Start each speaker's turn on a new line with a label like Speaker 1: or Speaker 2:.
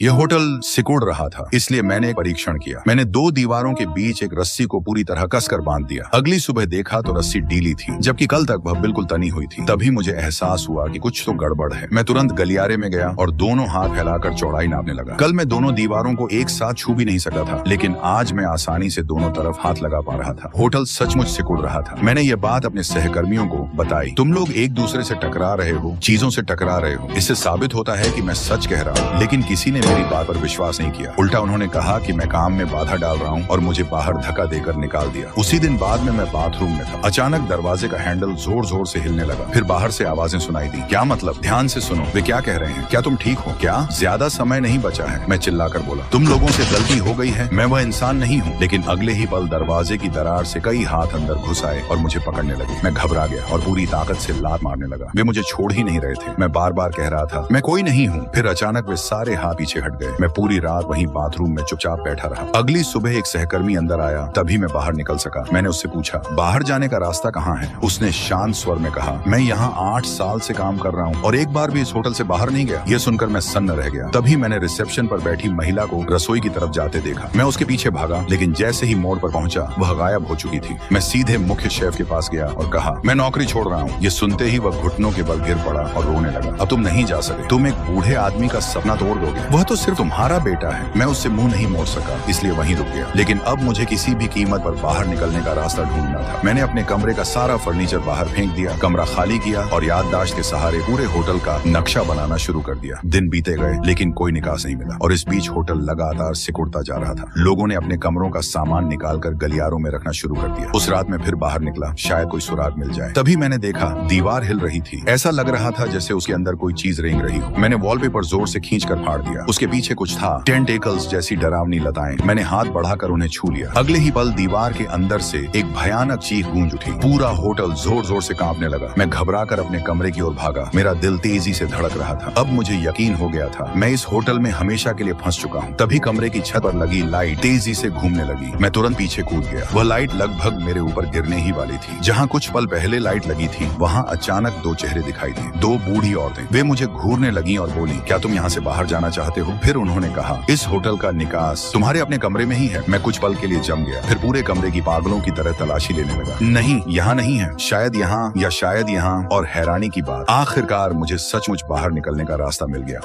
Speaker 1: यह होटल सिकुड़ रहा था, इसलिए मैंने एक परीक्षण किया। मैंने दो दीवारों के बीच एक रस्सी को पूरी तरह कसकर बांध दिया। अगली सुबह देखा तो रस्सी ढीली थी, जबकि कल तक वह बिल्कुल तनी हुई थी। तभी मुझे एहसास हुआ कि कुछ तो गड़बड़ है। मैं तुरंत गलियारे में गया और दोनों हाथ फैलाकर चौड़ाई नापने लगा। कल मैं दोनों दीवारों को एक साथ छू भी नहीं सका था, लेकिन आज मैं आसानी से दोनों तरफ हाथ लगा पा रहा था। होटल सचमुच सिकुड़ रहा था। मैंने ये बात अपने सहकर्मियों को बताई। तुम लोग एक दूसरे से टकरा रहे हो, चीजों से टकरा रहे हो। इससे साबित होता है कि मैं सच कह रहा हूँ। लेकिन किसी ने मेरी बात पर विश्वास नहीं किया। उल्टा उन्होंने कहा कि मैं काम में बाधा डाल रहा हूँ और मुझे बाहर धक्का देकर निकाल दिया। उसी दिन बाद में मैं बाथरूम में था। अचानक दरवाजे का हैंडल जोर जोर से हिलने लगा। फिर बाहर से आवाजें सुनाई दी। क्या मतलब? ध्यान से सुनो, वे क्या कह रहे हैं। क्या तुम ठीक हो? क्या ज्यादा समय नहीं बचा है? मैं चिल्लाकर बोला। तुम लोगों से गलती हो गई है, मैं वह इंसान नहीं हूँ। लेकिन अगले ही पल दरवाजे की दरार से कई हाथ अंदर घुस आए और मुझे पकड़ने लगे। मैं घबरा गया और पूरी ताकत से लात मारने लगा। वे मुझे छोड़ ही नहीं रहे थे। मैं बार बार कह रहा था, मैं कोई नहीं हूँ। फिर अचानक वे सारे हाथ पीछे हट गए। मैं पूरी रात वहीं बाथरूम में चुपचाप बैठा रहा। अगली सुबह एक सहकर्मी अंदर आया, तभी मैं बाहर निकल सका। मैंने उससे पूछा, बाहर जाने का रास्ता कहाँ है? उसने शांत स्वर में कहा, मैं यहाँ 8 साल से काम कर रहा हूँ और एक बार भी इस होटल से बाहर नहीं गया। यह सुनकर मैं सन्न रह गया। तभी मैंने रिसेप्शन पर बैठी महिला को रसोई की तरफ जाते देखा। मैं उसके पीछे भागा, लेकिन जैसे ही मोड़ पर पहुंचा, वह गायब हो चुकी थी। मैं सीधे मुख्य शेफ के पास गया और कहा, मैं नौकरी छोड़ रहा हूँ। ये सुनते ही वह घुटनों के बल गिर पड़ा और रोने लगा। अब तुम नहीं जा सके। तुम एक बूढ़े आदमी का सपना तोड़ दोगे। वह तो सिर्फ तुम्हारा बेटा है। मैं उससे मुंह नहीं मोड़ सका, इसलिए वहीं रुक गया। लेकिन अब मुझे किसी भी कीमत पर बाहर निकलने का रास्ता ढूंढना था। मैंने अपने कमरे का सारा फर्नीचर बाहर फेंक दिया, कमरा खाली किया और याददाश्त के सहारे पूरे होटल का नक्शा बनाना शुरू कर दिया। दिन बीते गए, लेकिन कोई निकास नहीं मिला और इस बीच होटल लगातार सिकुड़ता जा रहा था। लोगों ने अपने कमरों का सामान निकालकर गलियारों में रखना शुरू कर दिया। उस रात में फिर बाहर निकला, शायद कोई सुराग मिल जाए। तभी मैंने देखा दीवार हिल रही थी। ऐसा लग रहा था जैसे उसके अंदर कोई चीज रेंग रही हो। मैंने वॉलपेपर जोर से खींचकर फाड़ दिया। उसके पीछे कुछ था, टेंटेकल्स जैसी डरावनी लताएं। मैंने हाथ बढ़ाकर उन्हें छू लिया। अगले ही पल दीवार के अंदर से एक भयानक चीख गूंज उठी। पूरा होटल जोर जोर से कांपने लगा। मैं घबराकर अपने कमरे की ओर भागा। मेरा दिल तेजी से धड़क रहा था। अब मुझे यकीन हो गया था, मैं इस होटल में हमेशा के लिए फंस चुका हूँ। तभी कमरे की छत पर लगी लाइट तेजी से घूमने लगी। मैं तुरंत पीछे कूद गया। वह लाइट लगभग मेरे ऊपर गिरने ही वाली थी। जहाँ कुछ पल पहले लाइट लगी थी, वहाँ अचानक दो चेहरे दिखाई दिए। दो बूढ़ी औरतें। वे मुझे घूरने लगी और बोली, क्या तुम यहाँ से बाहर जाना चाहते हो? फिर उन्होंने कहा, इस होटल का निकास तुम्हारे अपने कमरे में ही है। मैं कुछ पल के लिए जम गया, फिर पूरे कमरे की पागलों की तरह तलाशी लेने लगा। नहीं, यहाँ नहीं है, शायद यहाँ या शायद यहाँ। और हैरानी की बात, आखिरकार मुझे सचमुच बाहर निकलने का रास्ता मिल गया।